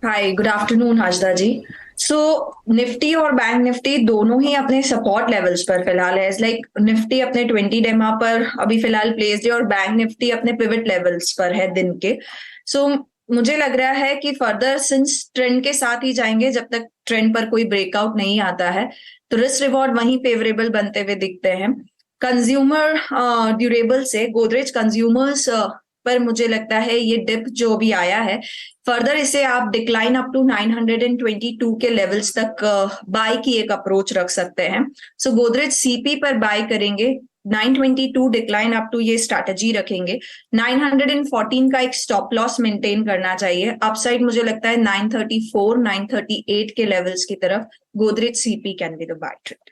हाय, good afternoon Hajda जी। सो Nifty और bank Nifty दोनों ही अपने सपोर्ट लेवल्स पर फिलहाल है। लाइक निफ्टी अपने 20 डेमा पर अभी फिलहाल प्लेस्ड है और बैंक निफ्टी अपने पिवट लेवल्स पर है दिन के। सो मुझे लग रहा है कि फर्दर सिंस ट्रेंड के साथ ही जाएंगे जब तक ट्रेंड पर कोई ब्रेकआउट नहीं आता है। तो रिस्क रिवॉर्ड वहीं फेवरेबल बनते हुए दिखते हैं। कंज्यूमर ड्यूरेबल से गोदरेज कंज्यूमर्स पर मुझे लगता है ये डिप जो भी आया है, फर्दर इसे आप डिक्लाइन अप टू 922 के लेवल्स तक बाय की एक अप्रोच रख सकते हैं। सो गोदरेज सीपी पर बाय करेंगे, 922 डिक्लाइन अप टू ये स्ट्रैटेजी रखेंगे। 914 का एक स्टॉप लॉस मेंटेन करना चाहिए। अपसाइड मुझे लगता है 934 938 के लेवल्स की तरफ Godrej CP can be the buy trade.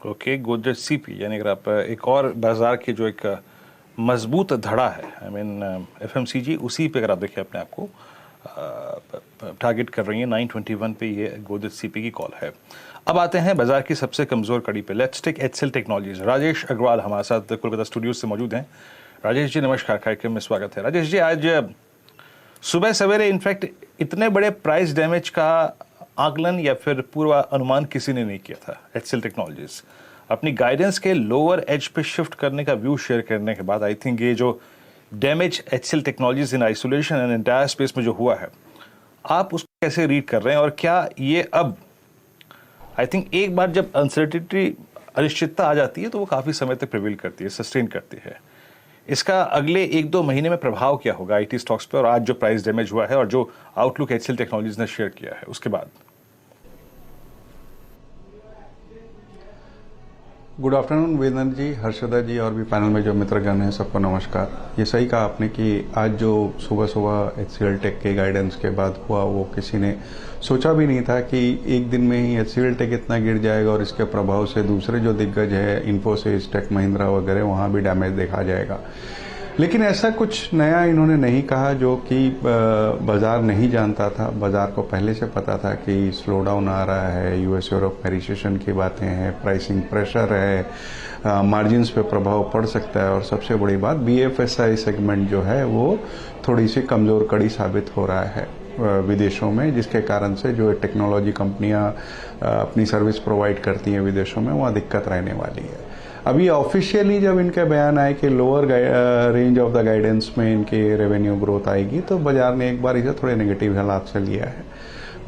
Okay, Godrej CP यानी अगर आप एक और बाजार की जो एक मजबूत धड़ा है, आई मीन एफएमसीजी, उसी पे अगर आप देखें अपने आप को टारगेट कर रही है 921 पे, ये गोदरेज सीपी की कॉल है। अब आते हैं बाजार की सबसे कमज़ोर कड़ी पे। Let's take HCL Technologies. राजेश अग्रवाल हमारे साथ कोलकाता स्टूडियो से मौजूद हैं। राजेश जी नमस्कार, कार्यक्रम में स्वागत है। राजेश जी, आज सुबह सवेरे इनफैक्ट इतने बड़े प्राइस डैमेज का आकलन या फिर पूर्वा अनुमान किसी ने नहीं किया था। एचसीएल टेक्नोलॉजीज अपनी गाइडेंस के लोअर एज पे शिफ्ट करने का व्यू शेयर करने के बाद आई थिंक ये जो damage HCL technologies in isolation and entire space में जो हुआ है, आप उसको कैसे रीड कर रहे हैं? और क्या ये अब आई थिंक एक बार जब अनसर्टिनिटी, अनिश्चितता आ जाती है तो वो काफ़ी समय तक प्रिवेल करती है, सस्टेन करती है, इसका अगले 1-2 महीने में प्रभाव क्या होगा आईटी स्टॉक्स पे? और आज जो प्राइस डैमेज हुआ है और जो आउटलुक एचसीएल टेक्नोलॉजीज ने शेयर किया है उसके बाद। गुड आफ्टरनून वेदन जी, हर्षदा जी और भी पैनल में जो मित्रगण हैं सबको नमस्कार। ये सही कहा आपने कि आज जो सुबह सुबह एचसीएल टेक के गाइडेंस के बाद हुआ वो किसी ने सोचा भी नहीं था कि एक दिन में ही एचसीएल टेक इतना गिर जाएगा और इसके प्रभाव से दूसरे जो दिग्गज है इन्फोसिस, टेक महिंद्रा वगैरह, वहाँ भी डैमेज देखा जाएगा। लेकिन ऐसा कुछ नया इन्होंने नहीं कहा जो कि बाजार नहीं जानता था। बाजार को पहले से पता था कि स्लो डाउन आ रहा है, यूएस यूरोप में रिसेशन की बातें हैं, प्राइसिंग प्रेशर है, मार्जिन्स पे प्रभाव पड़ सकता है और सबसे बड़ी बात बीएफएसआई सेगमेंट जो है वो थोड़ी सी कमजोर कड़ी साबित हो रहा है विदेशों में, जिसके कारण से जो टेक्नोलॉजी कंपनियां अपनी सर्विस प्रोवाइड करती हैं विदेशों में, वहाँ दिक्कत रहने वाली है। अभी ऑफिशियली जब इनके बयान आए कि lower range of the guidance में इनकी रेवेन्यू ग्रोथ आएगी तो बाजार ने एक बार इसे थोड़े नेगेटिव हालात से लिया है।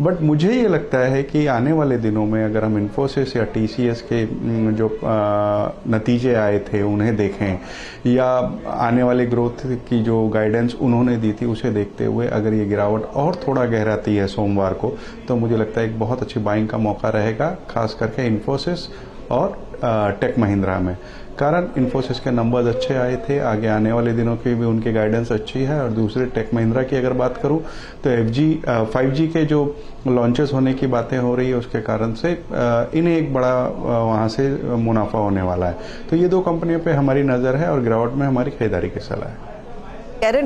बट मुझे ये लगता है कि आने वाले दिनों में अगर हम इन्फोसिस या टीसीएस के जो नतीजे आए थे उन्हें देखें या आने वाले ग्रोथ की जो गाइडेंस उन्होंने दी थी उसे देखते हुए अगर ये गिरावट और थोड़ा गहराती है सोमवार को, तो मुझे लगता है एक बहुत अच्छी बाइंग का मौका रहेगा, खास करके इन्फोसिस और टेक महिंद्रा में। कारण इन्फोसिस के नंबर्स अच्छे आए थे, आगे आने वाले दिनों की भी उनकी गाइडेंस अच्छी है। और दूसरे टेक महिंद्रा की अगर बात करूं तो 5G के जो लॉन्चेस होने की बातें हो रही है उसके कारण से इन्हें एक बड़ा वहां से मुनाफा होने वाला है। तो ये दो कंपनियों पे हमारी नज़र है और गिरावट में हमारी खरीदारी की सलाह है।